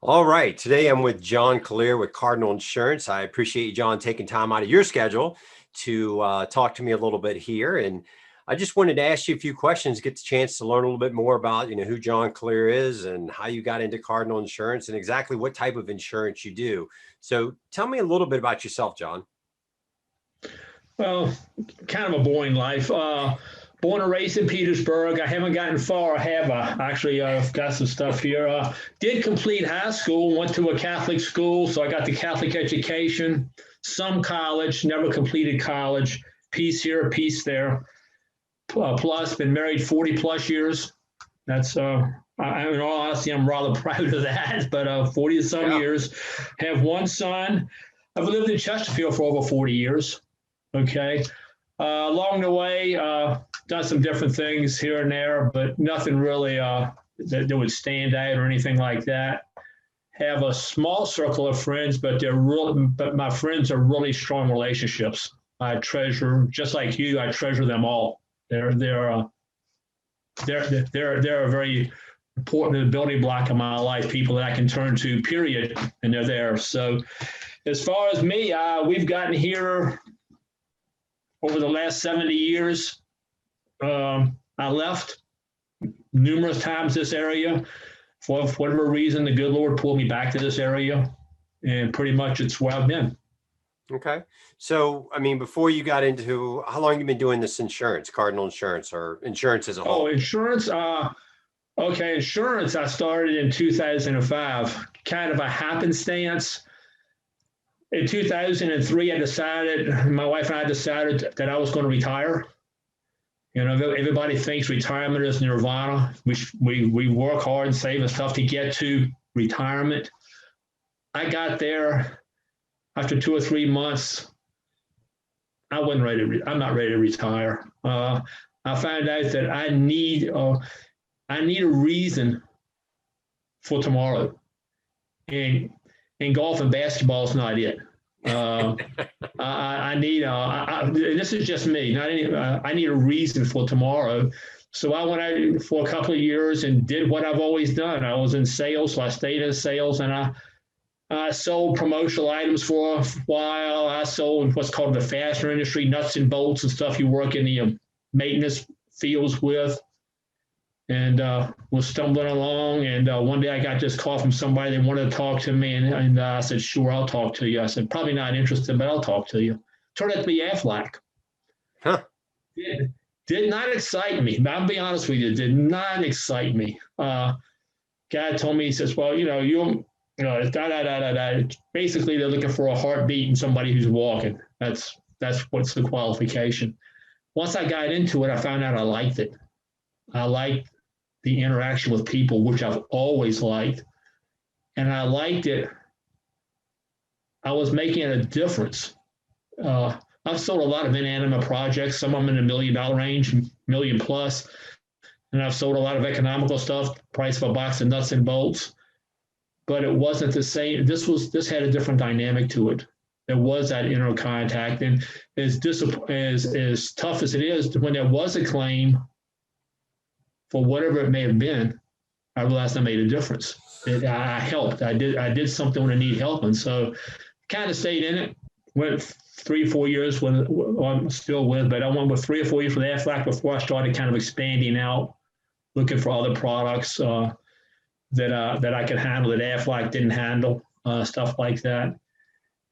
All right. Today I'm with John Callear with Cardinal Insurance. I appreciate you, John, taking time out of your schedule to talk to me a little bit here. And I just wanted to ask you a few questions, get the chance to learn a little bit more about, who John Callear is and how you got into Cardinal Insurance and exactly what type of insurance you do. So tell me a little bit about yourself, John. Well, kind of a boring life. Born and raised in Petersburg. I haven't gotten far, have I? Actually, I've got some stuff here. Did complete high school, went to a Catholic school, so I got the Catholic education, some college, never completed college, piece here, piece there. Plus, been married 40 plus years. That's, in all honesty, I'm rather proud of that, but 40 some years. Have one son. I've lived in Chesterfield for over 40 years. Okay. Along the way, done some different things here and there, but nothing really that would stand out or anything like that. Have a small circle of friends, but my friends are really strong relationships. I treasure, just like you, I treasure them all. They're a very important building block in my life. People that I can turn to, period, and they're there. So, as far as me, we've gotten here over the last 70 years. I left numerous times this area. For whatever reason, the good Lord pulled me back to this area, and pretty much it's where I've been. Okay. So, before you got into, how long have you been doing this insurance, Cardinal Insurance, or insurance as a whole? Oh, insurance. Okay, insurance. I started in 2005, kind of a happenstance. In 2003, my wife and I decided that I was going to retire. Everybody thinks retirement is nirvana. We work hard and save and stuff to get to retirement. I got there after 2 or 3 months. I'm not ready to retire. I found out that I need a reason for tomorrow. And golf and basketball is not it. I need, this is just me. I need a reason for tomorrow. So I went out for a couple of years and did what I've always done. I was in sales, so I stayed in sales, and I sold promotional items for a while. I sold what's called the fastener industry, nuts and bolts and stuff you work in the maintenance fields with. And was stumbling along, and one day I got this call from somebody. They wanted to talk to me, and I said, "Sure, I'll talk to you." I said, "Probably not interested, but I'll talk to you." Turned out to be Aflac. Huh. Did not excite me. I'll be honest with you, did not excite me. Guy told me, he says, "Well, Basically, they're looking for a heartbeat and somebody who's walking. That's what's the qualification." Once I got into it, I found out I liked it. I liked the interaction with people, which I've always liked. And I liked it. I was making a difference. I've sold a lot of inanimate projects, some of them in the $1 million range, million plus. And I've sold a lot of economical stuff, price of a box of nuts and bolts. But it wasn't the same. This had a different dynamic to it. There was that inner contact. And as tough as it is, when there was a claim, for whatever it may have been, I realized I made a difference. I helped. I did something when I need help. And so kind of stayed in it. Went 3 or 4 years I'm still with, but I went with 3 or 4 years with Aflac before I started kind of expanding out, looking for other products that I could handle that Aflac didn't handle, stuff like that.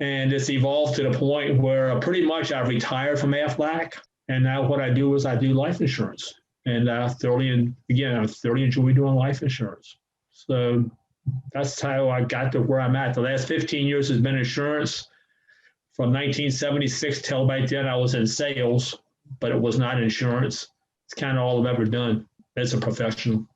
And it's evolved to the point where pretty much I've retired from Aflac. And now what I do is I do life insurance. And I thoroughly enjoy doing life insurance. So that's how I got to where I'm at. The last 15 years has been insurance. From 1976 till by then, I was in sales, but it was not insurance. It's kind of all I've ever done as a professional.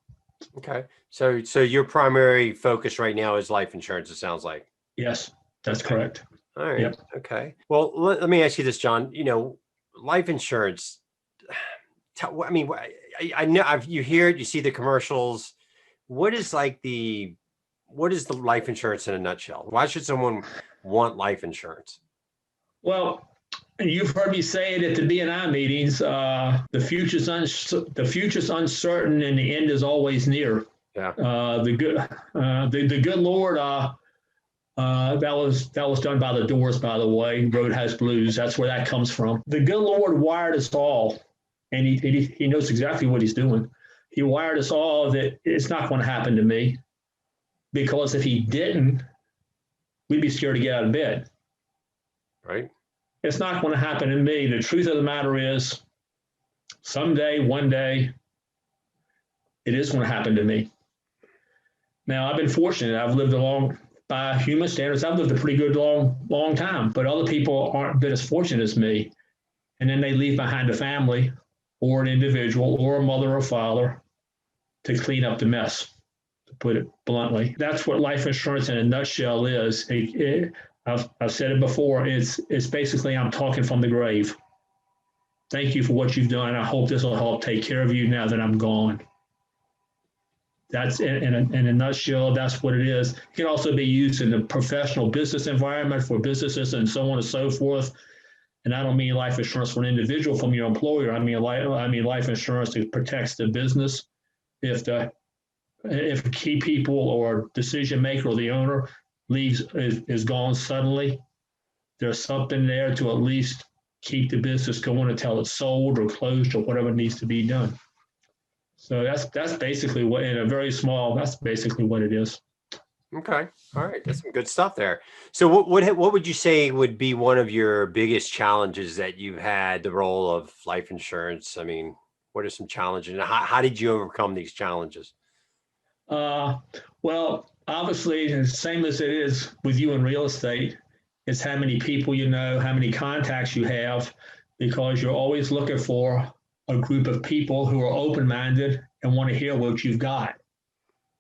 Okay. So your primary focus right now is life insurance, it sounds like. Yes, that's correct. All right. Yep. Okay. Well, let me ask you this, John. Life insurance, I know you hear it, you see the commercials. What is the life insurance in a nutshell? Why should someone want life insurance? Well, you've heard me say it at the B&I meetings. The future's uncertain and the end is always near. Yeah. The good Lord, that was done by the Doors, by the way. Road Has Blues. That's where that comes from. The good Lord wired us all, and he knows exactly what he's doing. He wired us all that it's not going to happen to me, because if he didn't, we'd be scared to get out of bed. Right. It's not going to happen to me. The truth of the matter is, someday, one day, it is going to happen to me. Now, I've been fortunate. I've lived along, by human standards, I've lived a pretty good long time, but other people aren't been as fortunate as me. And then they leave behind a family or an individual or a mother or father to clean up the mess, to put it bluntly. That's what life insurance in a nutshell is. I've said it before. It's basically, I'm talking from the grave. Thank you for what you've done. I hope this will help take care of you now that I'm gone. That's in a nutshell, that's what it is. It can also be used in the professional business environment for businesses and so on and so forth. And I don't mean life insurance for an individual from your employer. I mean life insurance that protects the business. If key people or decision maker or the owner is gone suddenly, there's something there to at least keep the business going until it's sold or closed or whatever needs to be done. So that's basically what, that's basically what it is. Okay. All right. That's some good stuff there. So what would you say would be one of your biggest challenges that you've had the role of life insurance? I mean, what are some challenges and how did you overcome these challenges? Well, obviously, the same as it is with you in real estate, it's how many people you know, how many contacts you have, because you're always looking for a group of people who are open-minded and want to hear what you've got.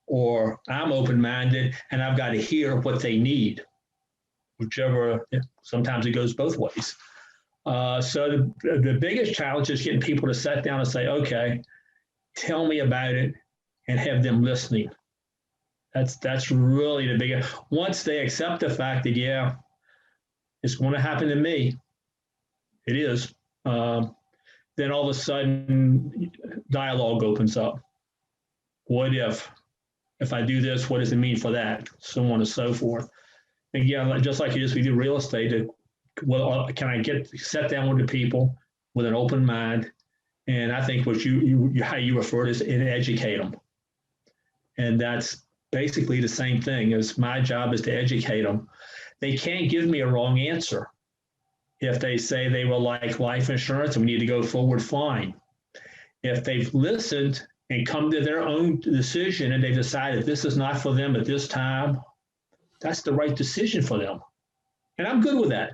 Or I'm open-minded and I've got to hear what they need, whichever, sometimes it goes both ways. So the biggest challenge is getting people to sit down and say, okay, tell me about it, and have them listening. That's really the biggest. Once they accept the fact that, yeah, it's going to happen to me, it is, then all of a sudden dialogue opens up. What if I do this, what does it mean for that? So on and so forth. Again, just like it is, we do real estate. Well, can I sit down with the people with an open mind? And I think what how you refer to is and educate them. And that's basically the same thing. As my job is to educate them. They can't give me a wrong answer. If they say they will like life insurance and we need to go forward, fine. If they've listened and come to their own decision and they've decided this is not for them at this time, that's the right decision for them. And I'm good with that.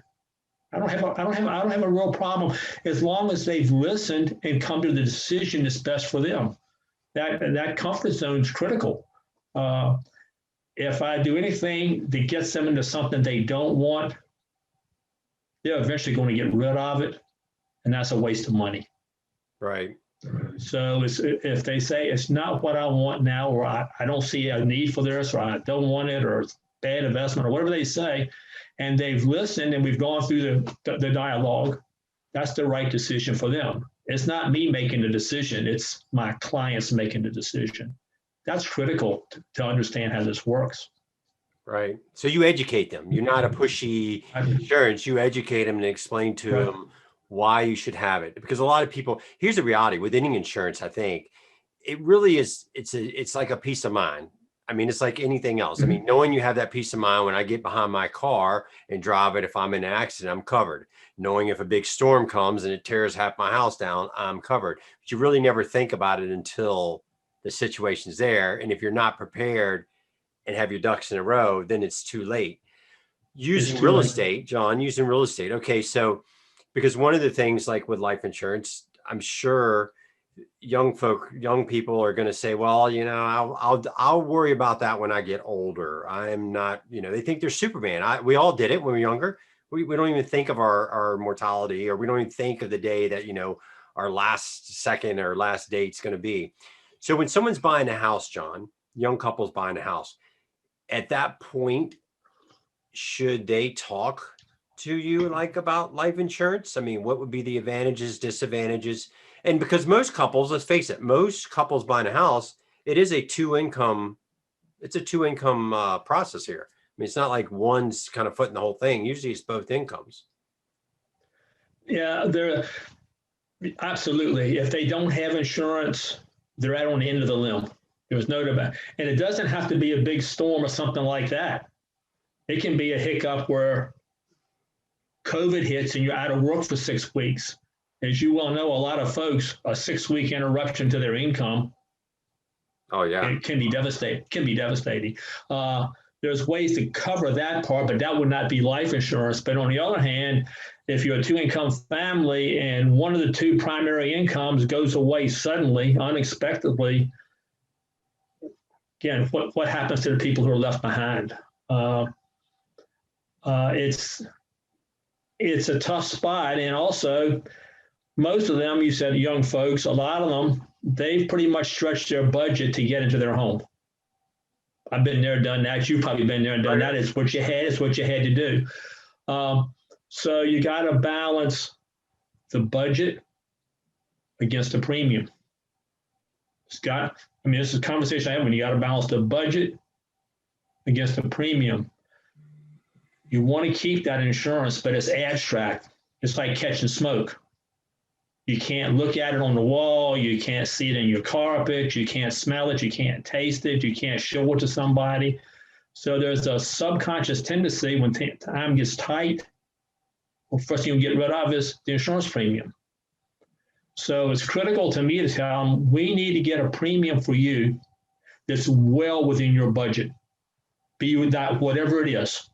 I don't have a real problem as long as they've listened and come to the decision that's best for them. That comfort zone is critical. If I do anything that gets them into something they don't want, they're eventually going to get rid of it, and that's a waste of money. Right. So if they say it's not what I want now, or I don't see a need for this, or I don't want it, or it's bad investment, or whatever they say, and they've listened and we've gone through the dialogue, that's the right decision for them. It's not me making the decision. It's my clients making the decision. That's critical to understand how this works. Right. So you educate them. You're not a pushy insurance. You educate them and explain to them why you should have it. Because a lot of people, here's the reality with any insurance, I think, it really is, it's like a peace of mind. I mean, it's like anything else. I mean, knowing you have that peace of mind when I get behind my car and drive it, if I'm in an accident, I'm covered. Knowing if a big storm comes and it tears half my house down, I'm covered. But you really never think about it until the situation's there. And if you're not prepared and have your ducks in a row, then it's too late. Using real estate, John, using real estate. Okay, so because one of the things like with life insurance, I'm sure young people are going to say, well, you know, I'll worry about that when I get older. I'm not, you know, they think they're Superman. We all did it when we were younger. We don't even think of our mortality, or we don't even think of the day that, you know, our last second or last date's going to be. So when someone's buying a house, John, young couples buying a house, at that point, should they talk to you like about life insurance? I mean, what would be the advantages, disadvantages? And because most couples, let's face it, most couples buying a house, it is a two income. It's a two income process here. I mean, it's not like one's kind of footing the whole thing. Usually, it's both incomes. Yeah, they're absolutely. If they don't have insurance, they're out on the end of the limb. There's no debate. And it doesn't have to be a big storm or something like that. It can be a hiccup where COVID hits and you're out of work for 6 weeks. As you well know, a lot of folks, a 6-week interruption to their income, Oh yeah, it can be devastating. There's ways to cover that part, but that would not be life insurance. But on the other hand, if you're a two-income family and one of the two primary incomes goes away suddenly, unexpectedly, again, what happens to the people who are left behind? It's a tough spot. And also, most of them, you said young folks, a lot of them, they've pretty much stretched their budget to get into their home. I've been there, done that. You've probably been there and done that. It's what you had. It's what you had to do. So you got to balance the budget against the premium. This is a conversation I have when you got to balance the budget against the premium. You want to keep that insurance, but it's abstract. It's like catching smoke. You can't look at it on the wall. You can't see it in your carpet. You can't smell it. You can't taste it. You can't show it to somebody. So there's a subconscious tendency when time gets tight, well, first thing you get rid of is the insurance premium. So it's critical to me to tell them, we need to get a premium for you that's well within your budget. Be that whatever it is,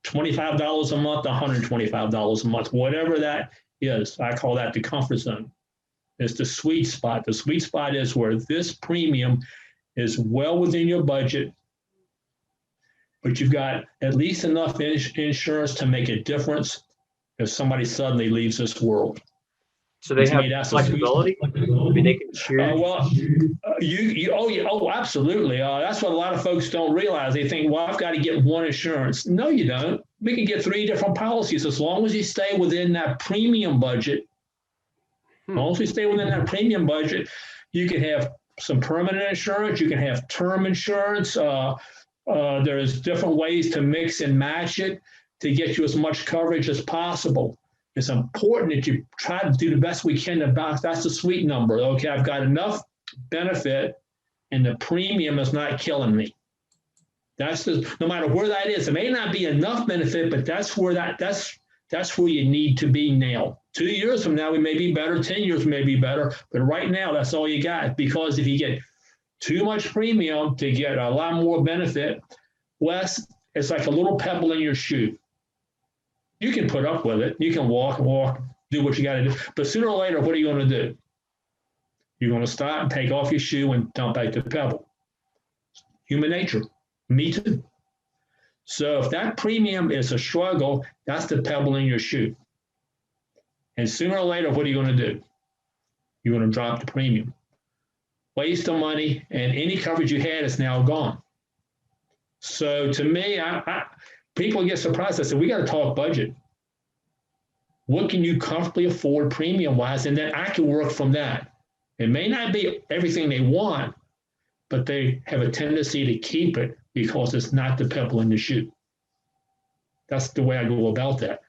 $25 a month, $125 a month, whatever that is. I call that the comfort zone. It's the sweet spot. The sweet spot is where this premium is well within your budget, but you've got at least enough insurance to make a difference if somebody suddenly leaves this world. So they have flexibility. I mean, they can choose. Absolutely. That's what a lot of folks don't realize. They think, well, I've got to get one insurance. No, you don't. We can get 3 different policies as long as you stay within that premium budget. As long as you stay within that premium budget, you can have some permanent insurance. You can have term insurance. There's different ways to mix and match it to get you as much coverage as possible. It's important that you try to do the best we can to balance. That's the sweet number. Okay, I've got enough benefit and the premium is not killing me. No matter where that is. It may not be enough benefit, but that's where you need to be now. 2 years from now, we may be better. 10 years may be better. But right now, that's all you got. Because if you get too much premium to get a lot more benefit, Wes, it's like a little pebble in your shoe. You can put up with it. You can walk, do what you got to do. But sooner or later, what are you going to do? You're going to stop and take off your shoe and dump out the pebble. Human nature. Me too. So if that premium is a struggle, that's the pebble in your shoe. And sooner or later, what are you going to do? You're going to drop the premium. Waste of money, and any coverage you had is now gone. So to me, people get surprised. I said, we got to talk budget. What can you comfortably afford premium-wise? And then I can work from that. It may not be everything they want, but they have a tendency to keep it because it's not the pebble in the shoe. That's the way I go about that.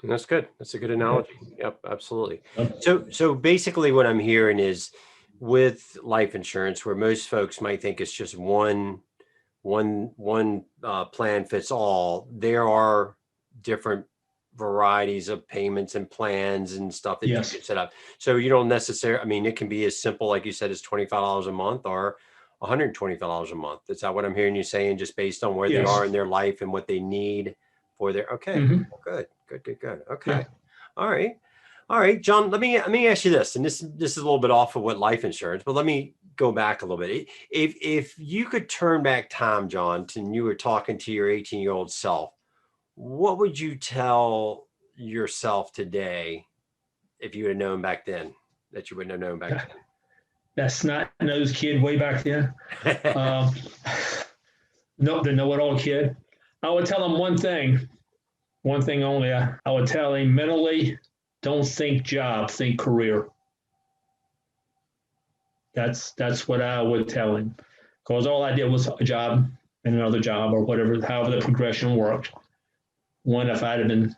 That's good. That's a good analogy. Yep, absolutely. So basically what I'm hearing is with life insurance, where most folks might think it's just one plan fits all, there are different varieties of payments and plans and stuff that you can set up. So you don't necessarily, it can be as simple, like you said, as $25 a month or $125 a month. Is that what I'm hearing you saying, just based on where they are in their life and what they need for their, okay, good. Okay. Yeah. All right, John, let me ask you this, and this is a little bit off of what life insurance, but let me go back a little bit. If you could turn back time, John, and you were talking to your 18-year-old self, what would you tell yourself today if you had known back then that you wouldn't have known back then? That snot-nosed kid way back then. No, the know-it-all kid. I would tell him one thing only. I would tell him mentally, don't think job, think career. That's what I would tell him, because all I did was a job and another job or whatever, however the progression worked. One, if I'd have been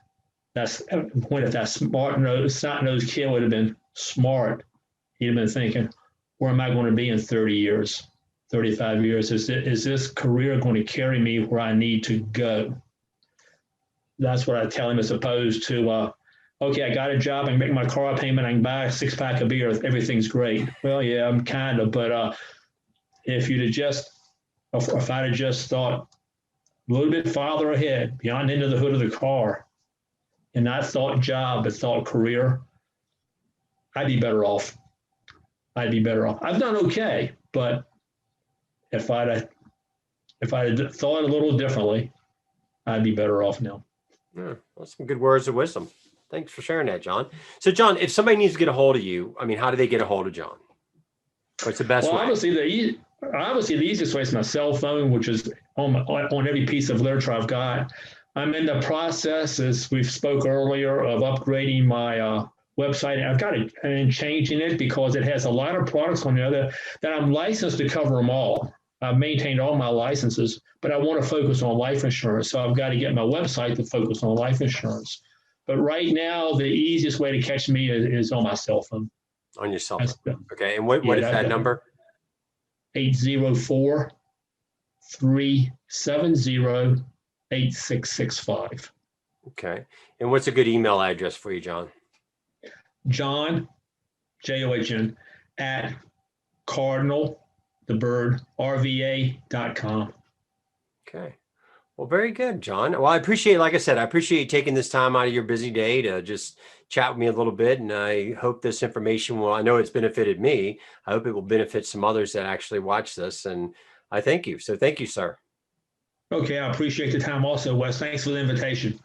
if that snot-nosed kid would have been smart, he'd have been thinking, where am I going to be in 30 years, 35 years? Is this career going to carry me where I need to go? That's what I tell him, as opposed to, okay, I got a job, I can make my car payment, I can buy a 6-pack of beer, everything's great. Well, yeah, I'm kind of, but if I'd have just thought a little bit farther ahead, beyond into the hood of the car, and not thought job, but thought career, I'd be better off. I've done okay, but if I'd have thought a little differently, I'd be better off now. Yeah, that's some good words of wisdom. Thanks for sharing that, John. So, John, if somebody needs to get a hold of you, I mean, how do they get a hold of John? What's the best way? Obviously the easiest way is my cell phone, which is on every piece of literature I've got. I'm in the process, as we spoke earlier, of upgrading my website. I've got it and changing it because it has a lot of products on there that I'm licensed to cover them all. I've maintained all my licenses, but I want to focus on life insurance. So I've got to get my website to focus on life insurance. But right now, the easiest way to catch me is on my cell phone. On your cell phone. Okay. And what is that number? 804-370-8665. Okay. And what's a good email address for you, John? John, John, at Cardinal, the bird, RVA.com. Okay. Well, very good, John. Well, I appreciate, like I said, I appreciate you taking this time out of your busy day to just chat with me a little bit. And I hope this information I know it's benefited me. I hope it will benefit some others that actually watch this. And I thank you. So thank you, sir. Okay. I appreciate the time also, Wes. Thanks for the invitation.